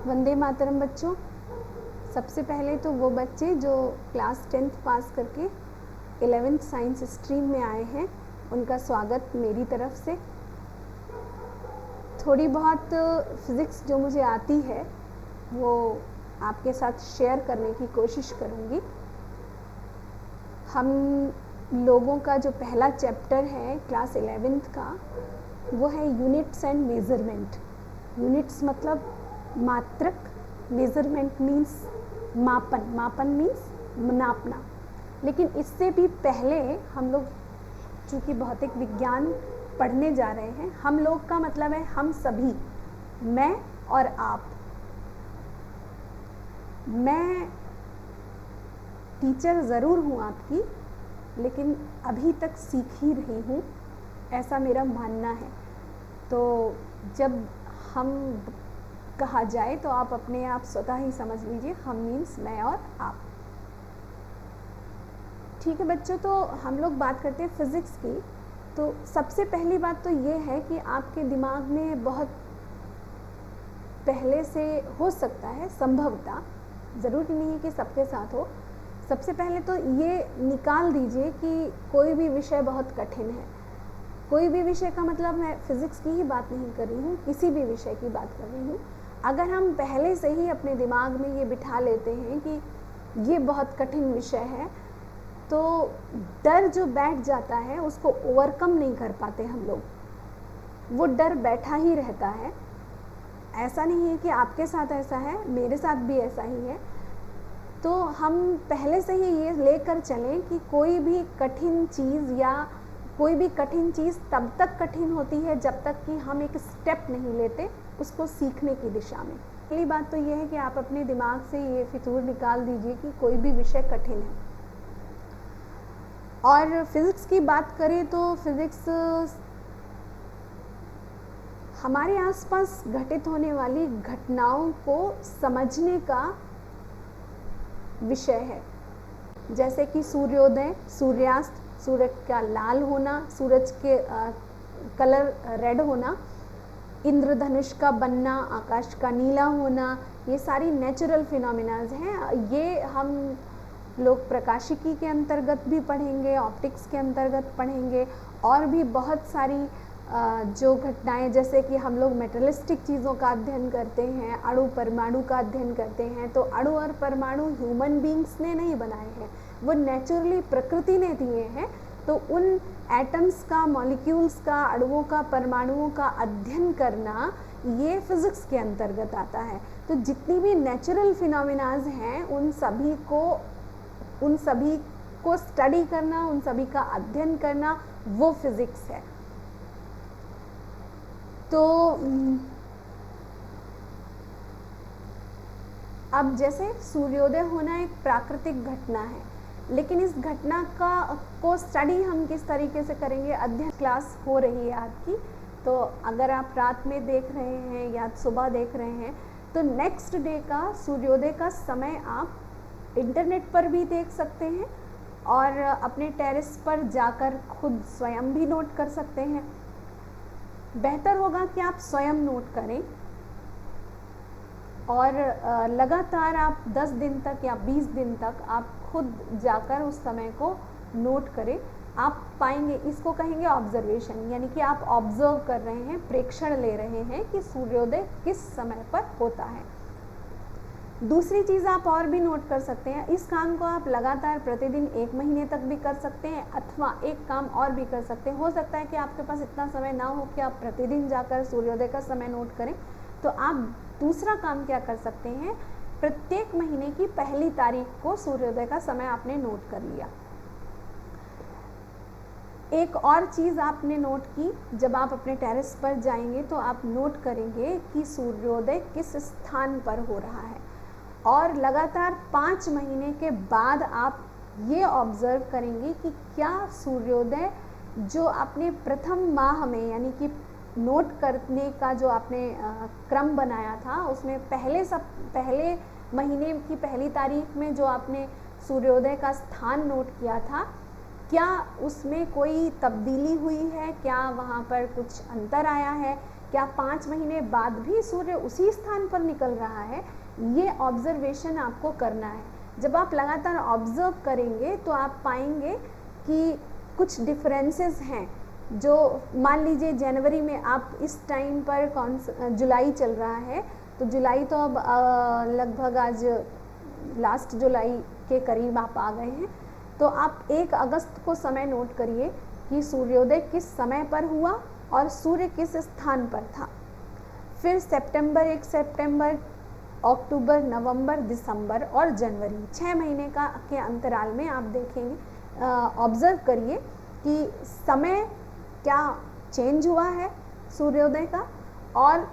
वंदे मातरम बच्चों। सबसे पहले तो वो बच्चे जो क्लास 10th पास करके 11th साइंस स्ट्रीम में आए हैं, उनका स्वागत मेरी तरफ से। थोड़ी बहुत फिज़िक्स जो मुझे आती है वो आपके साथ शेयर करने की कोशिश करूँगी। हम लोगों का जो पहला चैप्टर है क्लास 11th का, वो है यूनिट्स एंड मेज़रमेंट। यूनिट्स मतलब मात्रक, मेज़रमेंट मीन्स मापन, मापन मीन्स नापना। लेकिन इससे भी पहले हम लोग चूँकि भौतिक विज्ञान पढ़ने जा रहे हैं, हम लोग का मतलब है हम सभी, मैं और आप। मैं टीचर ज़रूर हूँ आपकी, लेकिन अभी तक सीख ही रही हूँ, ऐसा मेरा मानना है। तो जब हम कहा जाए तो आप अपने आप स्वतः ही समझ लीजिए, हम मीन्स मैं और आप। ठीक है बच्चों, तो हम लोग बात करते हैं फिज़िक्स की। तो सबसे पहली बात तो ये है कि आपके दिमाग में बहुत पहले से हो सकता है, संभवतः, ज़रूरी नहीं है कि सबके साथ हो। सबसे पहले तो ये निकाल दीजिए कि कोई भी विषय बहुत कठिन है। कोई भी विषय का मतलब मैं फिज़िक्स की ही बात नहीं कर रही हूँ, किसी भी विषय की बात कर रही हूँ। अगर हम पहले से ही अपने दिमाग में ये बिठा लेते हैं कि ये बहुत कठिन विषय है, तो डर जो बैठ जाता है उसको ओवरकम नहीं कर पाते हम लोग। वो डर बैठा ही रहता है। ऐसा नहीं है कि आपके साथ ऐसा है, मेरे साथ भी ऐसा ही है। तो हम पहले से ही ये लेकर चलें कि कोई भी कठिन चीज़ या कोई भी कठिन चीज़ तब तक कठिन होती है जब तक कि हम एक स्टेप नहीं लेते उसको सीखने की दिशा में। पहली बात तो ये है कि आप अपने दिमाग से ये फितूर निकाल दीजिए कि कोई भी विषय कठिन है। और फिज़िक्स की बात करें तो फिज़िक्स हमारे आसपास घटित होने वाली घटनाओं को समझने का विषय है। जैसे कि सूर्योदय, सूर्यास्त, सूरज का लाल होना, सूरज के कलर रेड होना, इंद्रधनुष का बनना, आकाश का नीला होना, ये सारी नेचुरल फिनोमिनाज हैं। ये हम लोग प्रकाशिकी के अंतर्गत भी पढ़ेंगे, ऑप्टिक्स के अंतर्गत पढ़ेंगे, और भी बहुत सारी जो घटनाएं, जैसे कि हम लोग मेटलिस्टिक चीज़ों का अध्ययन करते हैं, अणु परमाणु का अध्ययन करते हैं। तो अणु और परमाणु ह्यूमन बींग्स ने नहीं बनाए हैं, वो नेचुरली प्रकृति ने दिए हैं। तो उन एटम्स का, मॉलिक्यूल्स का, अणुओं का, परमाणुओं का अध्ययन करना ये फिज़िक्स के अंतर्गत आता है। तो जितनी भी नेचुरल फिनोमिनाज हैं उन सभी को स्टडी करना, उन सभी का अध्ययन करना, वो फिज़िक्स है। तो अब जैसे सूर्योदय होना एक प्राकृतिक घटना है, लेकिन इस घटना को स्टडी हम किस तरीके से करेंगे? अध्ययन क्लास हो रही है आपकी, तो अगर आप रात में देख रहे हैं या सुबह देख रहे हैं, तो नेक्स्ट डे का सूर्योदय का समय आप इंटरनेट पर भी देख सकते हैं और अपने टेरेस पर जाकर खुद स्वयं भी नोट कर सकते हैं। बेहतर होगा कि आप स्वयं नोट करें और लगातार आप 10 दिन तक या 20 दिन तक आप खुद जाकर उस समय को नोट करें। आप पाएंगे, इसको कहेंगे ऑब्जर्वेशन, यानी कि आप ऑब्जर्व कर रहे हैं, प्रेक्षण ले रहे हैं कि सूर्योदय किस समय पर होता है। दूसरी चीज़ आप और भी नोट कर सकते हैं। इस काम को आप लगातार प्रतिदिन 1 महीने तक भी कर सकते हैं, अथवा एक काम और भी कर सकते हैं। हो सकता है कि आपके पास इतना समय ना हो कि आप प्रतिदिन जाकर सूर्योदय का समय नोट करें, तो आप दूसरा काम क्या कर सकते हैं? प्रत्येक महीने की पहली तारीख को सूर्योदय का समय आपने नोट कर लिया। एक और चीज़ आपने नोट की, जब आप अपने टेरेस पर जाएंगे तो आप नोट करेंगे कि सूर्योदय किस स्थान पर हो रहा है, और लगातार 5 महीने के बाद आप ये ऑब्ज़र्व करेंगे कि क्या सूर्योदय जो आपने प्रथम माह में, यानी कि नोट करने का जो आपने क्रम बनाया था, उसमें पहले महीने की पहली तारीख में जो आपने सूर्योदय का स्थान नोट किया था, क्या उसमें कोई तब्दीली हुई है? क्या वहाँ पर कुछ अंतर आया है? क्या 5 महीने बाद भी सूर्य उसी स्थान पर निकल रहा है, ये ऑब्जर्वेशन आपको करना है। जब आप लगातार ऑब्जर्व करेंगे तो आप पाएंगे कि कुछ डिफरेंसेस हैं। जो मान लीजिए जनवरी में आप इस टाइम पर जुलाई चल रहा है, तो जुलाई तो अब लगभग आज लास्ट जुलाई के करीब आप आ गए हैं, तो आप 1 अगस्त को समय नोट करिए कि सूर्योदय किस समय पर हुआ और सूर्य किस स्थान पर था। फिर सितंबर, 1 सितंबर, अक्टूबर, नवंबर, दिसंबर और जनवरी, 6 महीने के अंतराल में आप देखेंगे, ऑब्जर्व करिए कि समय क्या चेंज हुआ है सूर्योदय का। और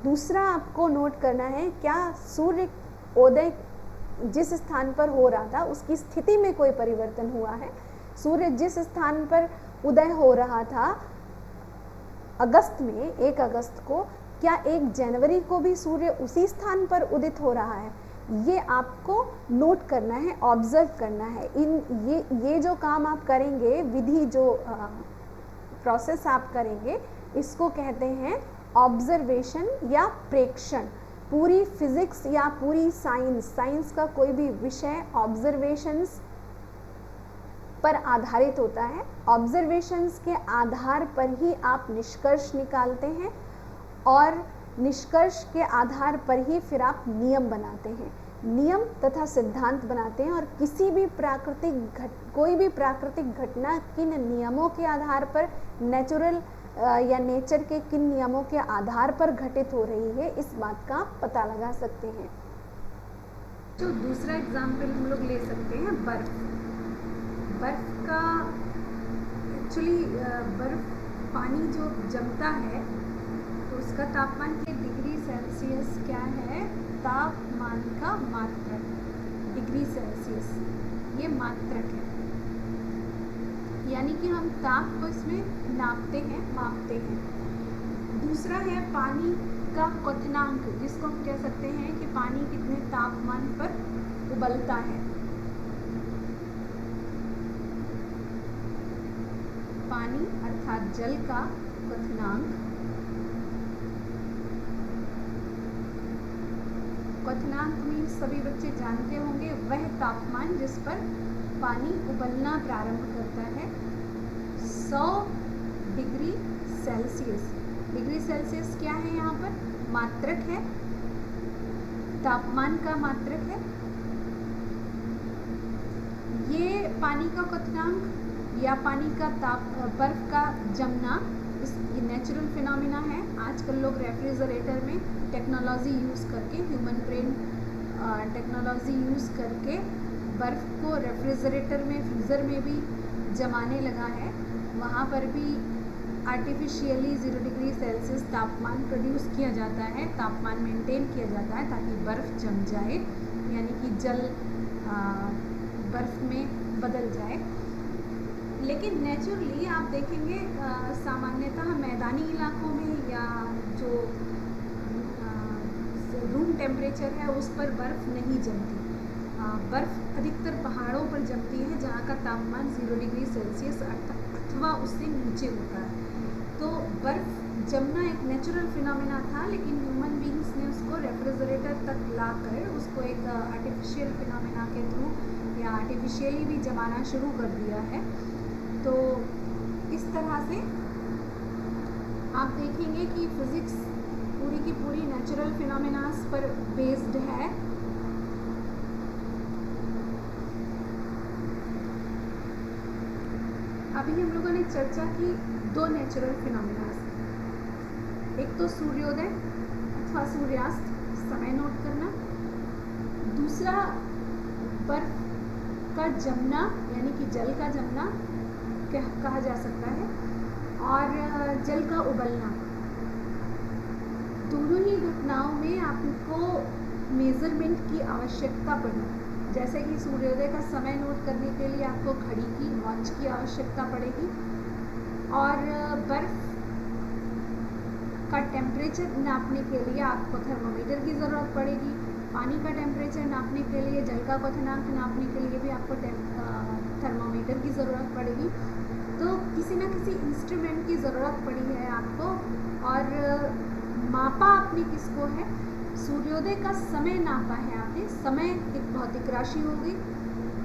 दूसरा आपको नोट करना है, क्या सूर्य उदय जिस स्थान पर हो रहा था उसकी स्थिति में कोई परिवर्तन हुआ है। सूर्य जिस स्थान पर उदय हो रहा था अगस्त में, 1 अगस्त को, क्या 1 जनवरी को भी सूर्य उसी स्थान पर उदित हो रहा है, ये आपको नोट करना है, ऑब्जर्व करना है। ये जो काम आप करेंगे, विधि जो प्रोसेस आप करेंगे, इसको कहते हैं ऑब्जर्वेशन या प्रेक्षण। पूरी फिजिक्स या पूरी साइंस का कोई भी विषय ऑब्जर्वेशंस पर आधारित होता है। ऑब्जर्वेशंस के आधार पर ही आप निष्कर्ष निकालते हैं और निष्कर्ष के आधार पर ही फिर आप नियम बनाते हैं, नियम तथा सिद्धांत बनाते हैं। और कोई भी प्राकृतिक घटना किन नियमों के आधार पर, नेचर के किन नियमों के आधार पर घटित हो रही है, इस बात का आप पता लगा सकते हैं। जो दूसरा एग्जाम्पल हम लोग ले सकते हैं बर्फ का। एक्चुअली बर्फ, पानी जो जमता है तो उसका तापमान के डिग्री सेल्सियस क्या है, तापमान का मात्रक, डिग्री सेल्सियस, ये मात्रक है। यानी कि हम ताप को इसमें नापते हैं, मापते हैं। दूसरा है पानी का क्वथनांक, जिसको हम कह सकते हैं कि पानी कितने तापमान पर उबलता है। पानी अर्थात जल का क्वथनांक, क्वथनांक मीन्स सभी बच्चे जानते होंगे, वह तापमान जिस पर पानी उबलना प्रारंभ करता है। 100 डिग्री सेल्सियस, डिग्री सेल्सियस क्या है, यहाँ पर मात्रक है, तापमान का मात्रक है। ये पानी का क्वथनांक या पानी का बर्फ का जमना, ये नेचुरल फिनोमिना है। आजकल लोग रेफ्रिजरेटर में टेक्नोलॉजी यूज़ करके, ह्यूमन ब्रेन टेक्नोलॉजी यूज़ करके बर्फ़ को रेफ्रिजरेटर में, फ्रीज़र में भी जमाने लगा है। वहाँ पर भी आर्टिफिशियली 0 डिग्री सेल्सियस तापमान प्रोड्यूस किया जाता है, तापमान मेंटेन किया जाता है ताकि बर्फ़ जम जाए, यानी कि जल बर्फ़ में बदल जाए। लेकिन नेचुरली आप देखेंगे सामान्यतः मैदानी इलाकों में या जो रूम टेम्परेचर है उस पर बर्फ़ नहीं जमती। बर्फ़ अधिकतर पहाड़ों पर जमती है जहाँ का तापमान 0 डिग्री सेल्सियस अथवा उससे नीचे होता है। तो बर्फ़ जमना एक नेचुरल फिनोमेना था, लेकिन ह्यूमन बींग्स ने उसको रेफ्रिजरेटर तक लाकर उसको एक आर्टिफिशियल फिनोमेना के थ्रू या आर्टिफिशियली भी जमाना शुरू कर दिया है। तो इस तरह से आप देखेंगे कि फिज़िक्स पूरी की पूरी नेचुरल फिनोमेनास पर बेस्ड है। अभी हम लोगों ने चर्चा की 2 नेचुरल फिनोमेनास, एक तो सूर्योदय अथवा सूर्यास्त, समय नोट करना। दूसरा बर्फ का जमना, यानी कि जल का जमना कहा जा सकता है, और जल का उबलना। दोनों ही घटनाओं में आपको मेज़रमेंट की आवश्यकता पड़ी। जैसे कि सूर्योदय का समय नोट करने के लिए आपको घड़ी की, वॉच की आवश्यकता पड़ेगी, और बर्फ़ का टेम्परेचर नापने के लिए आपको थर्मोमीटर की ज़रूरत पड़ेगी। पानी का टेम्परेचर नापने के लिए, जल का क्वथनांक नापने के लिए भी आपको थर्मोमीटर की ज़रूरत पड़ेगी। तो किसी न किसी इंस्ट्रूमेंट की ज़रूरत पड़ी है आपको, और मापा आपने किसको है, सूर्योदय का समय नापा है आपने। समय एक भौतिक राशि होगी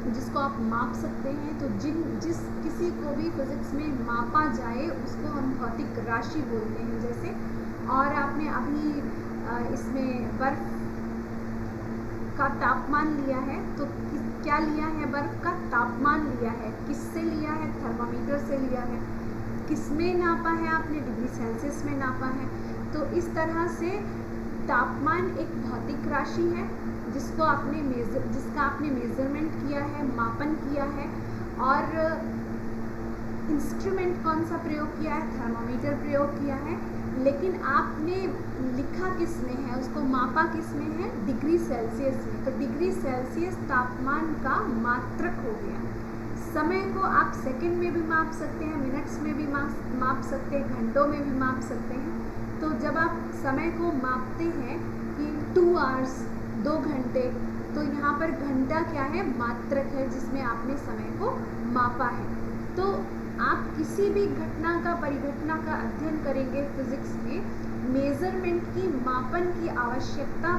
जिसको आप माप सकते हैं। तो जिस किसी को भी फिजिक्स में मापा जाए उसको हम भौतिक राशि बोलते हैं। जैसे और आपने अभी इसमें बर्फ का तापमान लिया है, तो क्या लिया है, बर्फ का तापमान लिया है। किससे लिया है, थर्मामीटर से लिया है। किसमें नापा है आपने, डिग्री सेल्सियस में नापा है। तो इस तरह से तापमान एक भौतिक राशि है जिसका आपने मेजरमेंट किया है, मापन किया है। और इंस्ट्रूमेंट कौन सा प्रयोग किया है, थर्मामीटर प्रयोग किया है। लेकिन आपने लिखा किस में है, उसको मापा किस में है, डिग्री सेल्सियस में। तो डिग्री सेल्सियस तापमान का मात्रक हो गया। समय को आप सेकंड में भी माप सकते हैं, मिनट्स में भी माप सकते हैं, घंटों में भी माप सकते हैं। तो जब आप समय को मापते हैं कि 2 आवर्स 2 घंटे, तो यहाँ पर घंटा क्या है, मात्रक है जिसमें आपने समय को मापा है। तो आप किसी भी घटना का, परिघटना का अध्ययन करेंगे फिजिक्स में, मेजरमेंट की, मापन की आवश्यकता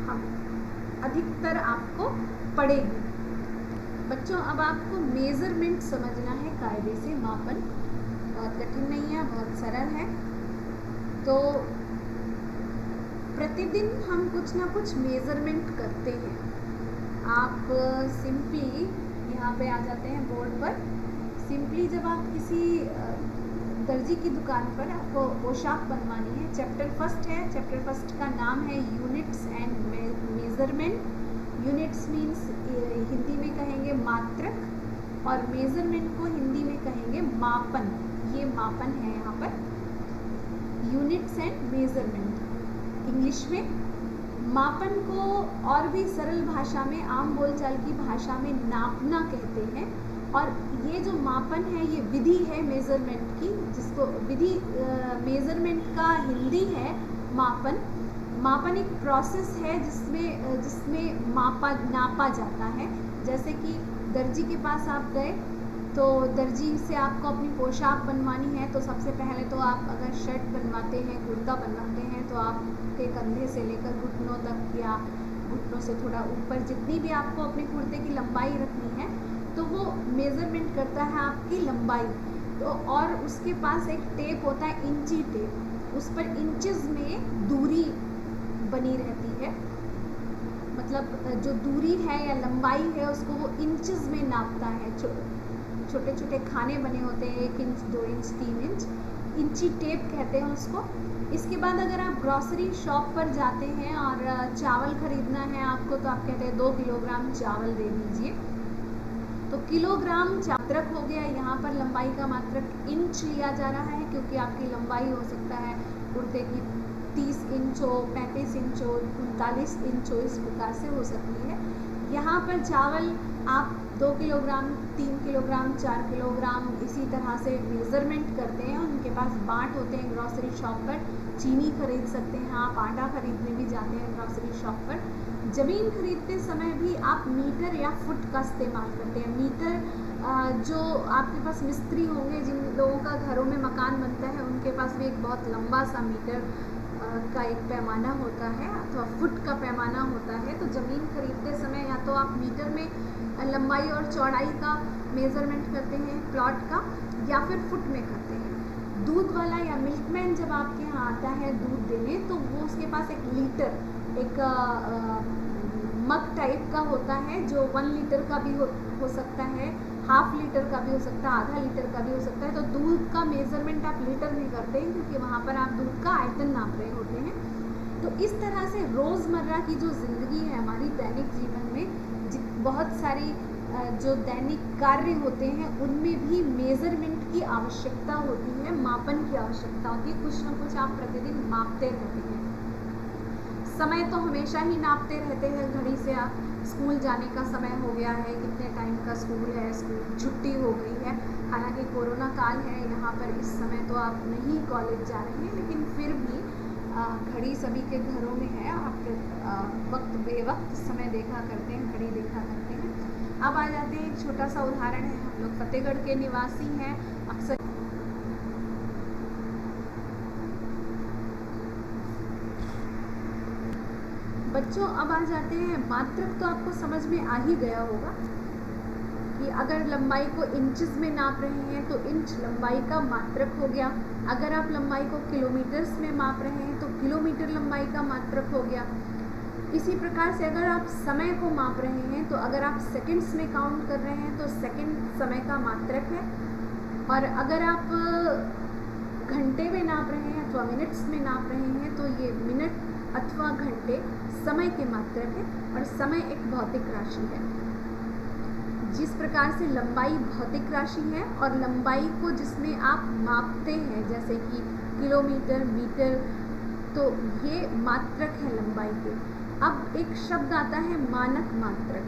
हम अधिकतर आपको पड़ेगी। बच्चों अब आपको मेजरमेंट समझना है कायदे से। मापन बहुत कठिन नहीं है, बहुत सरल है। तो प्रतिदिन हम कुछ ना कुछ मेजरमेंट करते हैं। आप सिंपली यहाँ पे आ जाते हैं बोर्ड पर। सिंपली जब आप किसी दर्जी की दुकान पर आपको पोशाक बनवानी है, चैप्टर फर्स्ट है, चैप्टर फर्स्ट का नाम है units and measurement. Units means Hindi में कहेंगे मात्रक, और मेजरमेंट को हिंदी में कहेंगे मापन। ये मापन है यहाँ पर, यूनिट्स एंड मेजरमेंट इंग्लिश में। मापन को और भी सरल भाषा में, आम बोलचाल की भाषा में नापना कहते हैं। और ये जो मापन है ये विधि है मेजरमेंट की, जिसको विधि मेजरमेंट का हिंदी है मापन। मापन एक प्रोसेस है जिसमें नापा जाता है। जैसे कि दर्जी के पास आप गए, तो दर्जी से आपको अपनी पोशाक बनवानी है। तो सबसे पहले तो आप अगर शर्ट बनवाते हैं, कुर्ता बनवाते हैं, तो आपके कंधे से लेकर घुटनों तक या घुटनों से थोड़ा ऊपर जितनी भी आपको अपने कुर्ते की लंबाई रखनी है, तो वो मेजरमेंट करता है आपकी लंबाई। तो और उसके पास एक टेप होता है, इंची टेप, उस पर इंचेस में दूरी बनी रहती है। मतलब जो दूरी है या लंबाई है उसको वो इंचेस में नापता है। छोटे छोटे खाने बने होते हैं, 1 इंच 2 इंच 3 इंच, इंची टेप कहते हैं उसको। इसके बाद अगर आप ग्रॉसरी शॉप पर जाते हैं और चावल खरीदना है आपको, तो आप कहते हैं 2 किलोग्राम चावल दे दीजिए। तो किलोग्राम मात्रक हो गया। यहाँ पर लंबाई का मात्रक इंच लिया जा रहा है, क्योंकि आपकी लंबाई हो सकता है कुर्ते की 30 इंच हो, 35 इंच हो, 39 इंच हो, इस प्रकार से हो सकती है। यहाँ पर चावल आप 2 किलोग्राम, 3 किलोग्राम, 4 किलोग्राम इसी तरह से मेज़रमेंट करते हैं। उनके पास बाट होते हैं ग्रॉसरी शॉप पर। चीनी खरीद सकते हैं आप, आटा खरीदने भी जाते हैं ग्रॉसरी शॉप पर। ज़मीन खरीदते समय भी आप मीटर या फुट का इस्तेमाल करते हैं। मीटर जो आपके पास मिस्त्री होंगे, जिन लोगों का घरों में मकान बनता है, उनके पास भी एक बहुत लंबा सा मीटर का एक पैमाना होता है, अथवा फुट का पैमाना होता है। तो ज़मीन खरीदते समय या तो आप मीटर में लंबाई और चौड़ाई का मेज़रमेंट करते हैं प्लॉट का, या फिर फुट में करते हैं। दूध वाला या मिल्कमैन जब आपके यहाँ आता है दूध देने, तो वो उसके पास एक लीटर, एक मग टाइप का होता है, जो 1 लीटर का भी हो सकता है, हाफ लीटर का भी हो सकता है, आधा लीटर का भी हो सकता है। तो दूध का मेज़रमेंट आप लीटर में करते हैं, क्योंकि वहाँ पर आप दूध का आयतन नाप रहे होते हैं। तो इस तरह से रोज़मर्रा की जो ज़िंदगी है हमारी, दैनिक जीवन में बहुत सारी जो दैनिक कार्य होते हैं, उनमें भी मेज़रमेंट की आवश्यकता होती है, मापन की आवश्यकता होती है। कुछ ना कुछ आप प्रतिदिन मापते रहते हैं। समय तो हमेशा ही नापते रहते हैं घड़ी से। आप स्कूल जाने का समय हो गया है, कितने टाइम का स्कूल है, स्कूल छुट्टी हो गई है। हालांकि कोरोना काल है यहाँ पर, इस समय तो आप नहीं कॉलेज जा रहे हैं, लेकिन फिर भी घड़ी सभी के घरों में है। आप वक्त बेवक्त समय देखा करते हैं, घड़ी देखा करते हैं। अब आ जाते हैं, एक छोटा सा उदाहरण है। हम लोग फतेहगढ़ के निवासी हैं। अक्सर बच्चों अब आ जाते हैं, मात्रक तो आपको समझ में आ ही गया होगा कि अगर लंबाई को इंचेस में नाप रहे हैं तो इंच लंबाई का मात्रक हो गया, अगर आप लंबाई को किलोमीटर्स में माप रहे हैं तो किलोमीटर लंबाई का मात्रक हो गया। इसी प्रकार से अगर आप समय को माप रहे हैं तो अगर आप सेकंड्स में काउंट कर रहे हैं तो सेकंड समय का मात्रक है, और अगर आप घंटे में नाप रहे हैं अथवा मिनट्स में नाप रहे हैं तो ये मिनट अथवा घंटे समय के मात्रक है, और समय एक भौतिक राशि है। जिस प्रकार से लंबाई भौतिक राशि है और लंबाई को जिसमें आप मापते हैं जैसे कि किलोमीटर, मीटर, तो ये मात्रक है लंबाई के। अब एक शब्द आता है मानक मात्रक,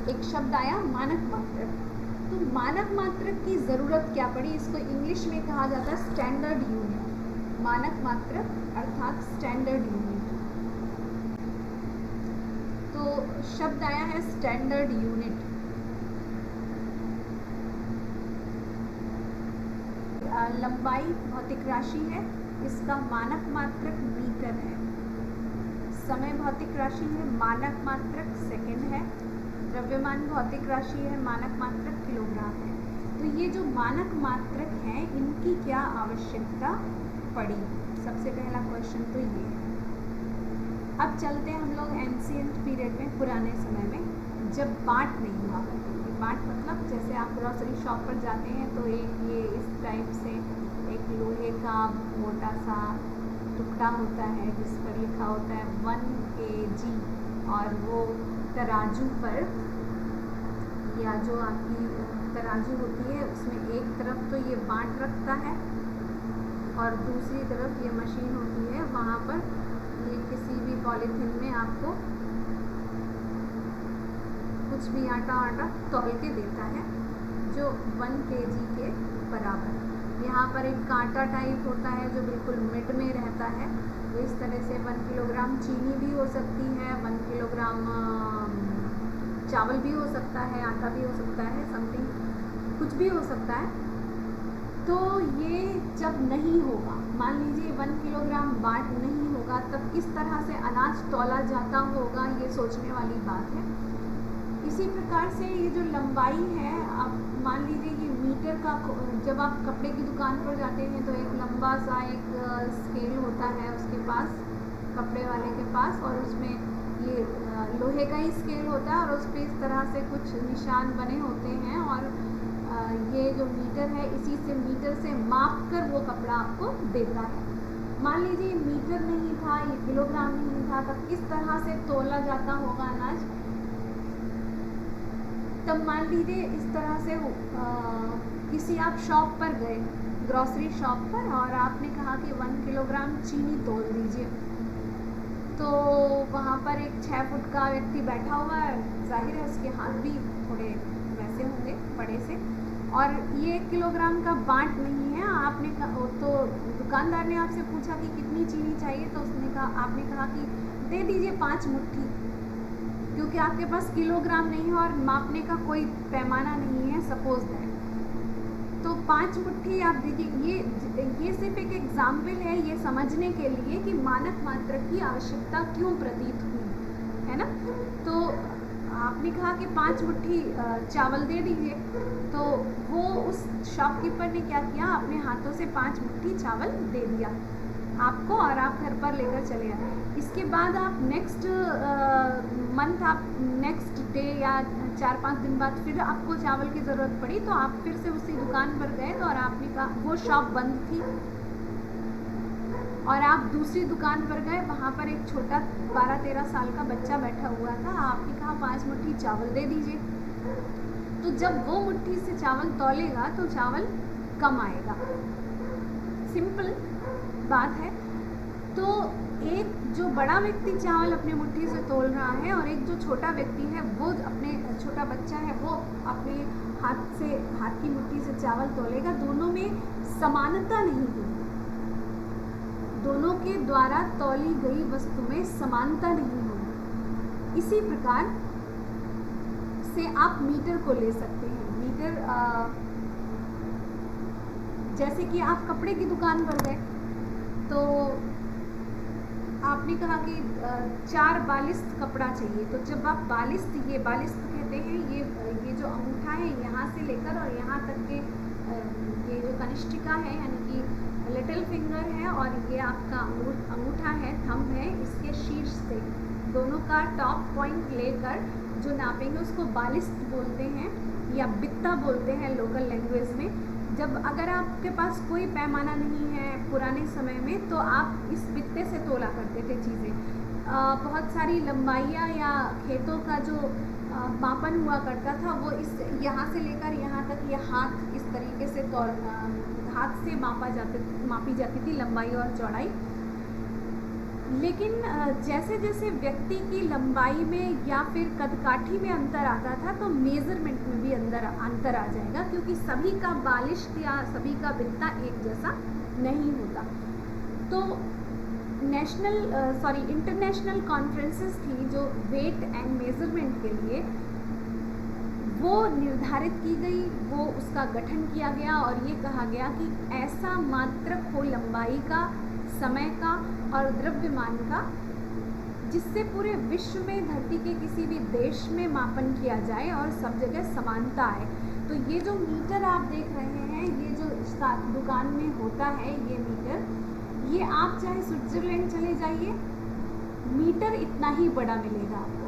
एक शब्द आया मानक मात्रक। तो मानक मात्रक की ज़रूरत क्या पड़ी, इसको इंग्लिश में कहा जाता है स्टैंडर्ड यूनिट। मानक मात्रक अर्थात स्टैंडर्ड यूनिट। तो शब्द आया है स्टैंडर्ड यूनिट। लंबाई भौतिक राशि है, इसका मानक मात्रक मीटर है। समय भौतिक राशि है, मानक मात्रक सेकंड है। द्रव्यमान भौतिक राशि है, मानक मात्रक किलोग्राम है। तो ये जो मानक मात्रक हैं इनकी क्या आवश्यकता पड़ी, सबसे पहला क्वेश्चन तो ये है। अब चलते हैं हम लोग एंशिएंट पीरियड में, पुराने समय में जब बाट नहीं हुआ करती थी। बाट मतलब जैसे आप ग्रोसरी शॉप पर जाते हैं तो एक ये इस टाइप से एक लोहे का मोटा सा टुकड़ा होता है जिस पर लिखा होता है 1 kg, और वो तराजू पर या जो आपकी तराजू होती है उसमें एक तरफ तो ये बाट रखता है और दूसरी तरफ ये मशीन होती है, वहाँ पर ये किसी भी पॉलीथीन में आपको कुछ भी आटा तौल के देता है जो 1 kg के बराबर। यहाँ पर एक कांटा टाइप होता है जो बिल्कुल मिड में रहता है। तो इस तरह से 1 किलोग्राम चीनी भी हो सकती है, 1 किलोग्राम चावल भी हो सकता है, आटा भी हो सकता है, समथिंग कुछ भी हो सकता है। तो ये जब नहीं होगा, मान लीजिए 1 किलोग्राम बाट नहीं होगा, तब किस तरह से अनाज तौला जाता होगा, ये सोचने वाली बात है। इसी प्रकार से ये जो लंबाई है, आप मान लीजिए कि मीटर का, जब आप कपड़े की दुकान पर जाते हैं तो एक लंबा सा एक स्केल होता है उसके पास, कपड़े वाले के पास, और उसमें ये लोहे का ही स्केल होता है और उस पर इस तरह से कुछ निशान बने होते हैं, और ये जो मीटर है इसी से मीटर से माप कर वो कपड़ा आपको देता है। मान लीजिए मीटर नहीं था, ये किलोग्राम नहीं था, तब किस तरह से तोला जाता होगा अनाज। तब मान लीजिए इस तरह से किसी आप शॉप पर गए, ग्रोसरी शॉप पर, और आपने कहा कि 1 किलोग्राम चीनी तोल दीजिए। तो वहाँ पर एक 6 फुट का व्यक्ति बैठा हुआ है, जाहिर है उसके हाथ भी थोड़े वैसे होंगे बड़े से, और ये 1 किलोग्राम का बाट नहीं है। आपने कहा, तो दुकानदार ने आपसे पूछा कि कितनी चीनी चाहिए, तो उसने कहा, आपने कहा कि दे दीजिए 5 मुट्ठी, क्योंकि आपके पास किलोग्राम नहीं है और मापने का कोई पैमाना नहीं है, सपोज दैट। तो 5 मुट्ठी आप देखिए, ये सिर्फ एक एग्जाम्पल है ये समझने के लिए कि मानक मात्रक की आवश्यकता क्यों प्रतीत हुई, है ना। तो आपने कहा कि 5 मुट्ठी चावल दे दीजिए, तो वो उस शॉपकीपर ने क्या किया, अपने हाथों से 5 मुट्ठी चावल दे दिया आपको, और आप घर पर लेकर चले आए। इसके बाद आप नेक्स्ट मंथ, आप नेक्स्ट डे या 4-5 दिन बाद फिर आपको चावल की ज़रूरत पड़ी, तो आप फिर से उसी दुकान पर गए, और आपने कहा, वो शॉप बंद थी, और आप दूसरी दुकान पर गए, वहाँ पर एक छोटा 12-13 साल का बच्चा बैठा हुआ था। आपने कहा 5 मुट्ठी चावल दे दीजिए। तो जब वो मुट्ठी से चावल तौलेगा तो चावल कम आएगा, सिंपल बात है। तो एक जो बड़ा व्यक्ति चावल अपने मुट्ठी से तोल रहा है और एक जो छोटा व्यक्ति है, वो अपने छोटा बच्चा है, वो अपने हाथ की मुट्ठी से चावल तोलेगा। दोनों में समानता नहीं होगी, दोनों के द्वारा तौली गई वस्तु में समानता नहीं होगी। इसी प्रकार से आप मीटर को ले सकते हैं। मीटर जैसे कि आप कपड़े की दुकान पर गए, तो आपने कहा कि 4 बालिस्त कपड़ा चाहिए, तो जब आप बालिस्त, ये बालिस्त कहते हैं ये जो अंगूठा है यहाँ से लेकर और यहाँ तक के ये जो कनिष्ठिका है यानी कि लिटिल फिंगर है और ये आपका अंगूठा है, थंब है, इसके शीर्ष से दोनों का टॉप पॉइंट लेकर जो नापेंगे उसको बालिस्त बोलते हैं या बित्ता बोलते हैं लोकल लैंग्वेज में। जब अगर आपके पास कोई पैमाना नहीं है पुराने समय में तो आप इस बित्ते से तोला करते थे चीज़ें। बहुत सारी लंबाइयाँ या खेतों का जो मापन हुआ करता था वो इस यहाँ से लेकर यहाँ तक ये हाथ इस तरीके से हाथ से मापी जाती थी लंबाई और चौड़ाई। लेकिन जैसे जैसे व्यक्ति की लंबाई में या फिर कदकाठी में अंतर आता था तो मेज़रमेंट में भी अंतर आ जाएगा, क्योंकि सभी का बालिश्त या सभी का बित्ता एक जैसा नहीं होता। तो इंटरनेशनल कॉन्फ्रेंसेस थी जो वेट एंड मेज़रमेंट के लिए, वो निर्धारित की गई, वो उसका गठन किया गया और ये कहा गया कि ऐसा मात्रक हो लंबाई का, समय का और द्रव्यमान का जिससे पूरे विश्व में धरती के किसी भी देश में मापन किया जाए और सब जगह समानता आए। तो ये जो मीटर आप देख रहे हैं, ये जो दुकान में होता है ये मीटर, ये आप चाहे स्विट्ज़रलैंड चले जाइए, मीटर इतना ही बड़ा मिलेगा आपको।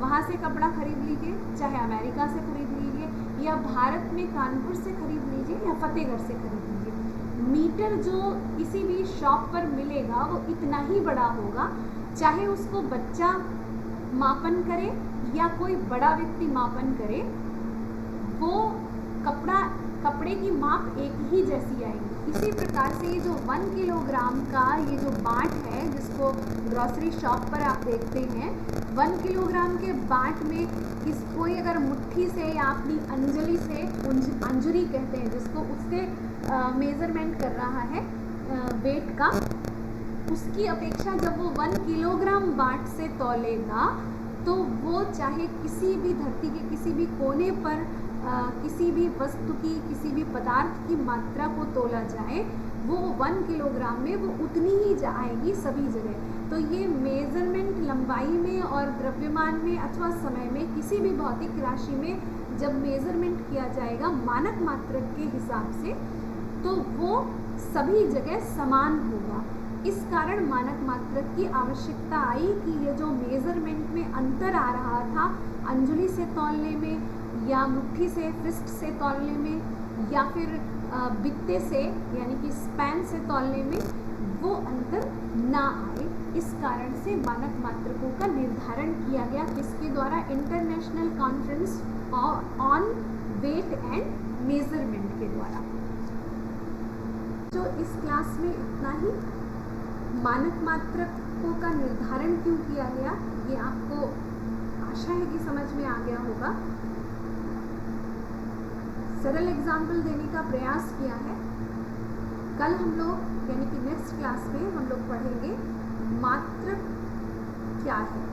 वहाँ से कपड़ा खरीद लीजिए, चाहे अमेरिका से खरीद लीजिए या भारत में कानपुर से खरीद लीजिए या फतेहगढ़ से खरीद लीजिए, मीटर जो किसी भी शॉप पर मिलेगा वो इतना ही बड़ा होगा, चाहे उसको बच्चा मापन करे या कोई बड़ा व्यक्ति मापन करे, वो कपड़े की माप एक ही जैसी आएगी। इसी प्रकार से ये जो 1 किलोग्राम का ये जो बाट है जिसको ग्रॉसरी शॉप पर आप देखते हैं, 1 किलोग्राम के बाट में कोई अगर मुट्ठी से या अपनी अंजलि से, अंजुरी कहते हैं जिसको, उससे मेज़रमेंट कर रहा है वेट का, उसकी अपेक्षा जब वो 1 किलोग्राम बाट से तौलेगा तो वो चाहे किसी भी धरती के किसी भी कोने पर किसी भी वस्तु की, किसी भी पदार्थ की मात्रा को तोला जाए, वो 1 किलोग्राम में वो उतनी ही आएगी सभी जगह। तो ये मेज़रमेंट लंबाई में और द्रव्यमान में अथवा समय में किसी भी भौतिक राशि में जब मेज़रमेंट किया जाएगा मानक मात्रक के हिसाब से, तो वो सभी जगह समान होगा। इस कारण मानक मात्रक की आवश्यकता आई कि ये जो मेज़रमेंट में अंतर आ रहा था अंजुली से तौलने में या मुट्ठी से, फिस्ट से तौलने में या फिर बित्ते से यानी कि स्पैन से तौलने में, वो अंतर ना आए। इस कारण से मानक मात्रकों का निर्धारण किया गया किसके द्वारा? International conference on weight and measurement के द्वारा। तो इस क्लास में इतना ही। मानक मात्रकों का निर्धारण क्यों किया गया ये आपको आशा है कि समझ में आ गया होगा। सरल एग्जाम्पल देने का प्रयास किया है। कल हम लोग यानी कि नेक्स्ट क्लास में हम लोग पढ़ेंगे मात्रक क्या है।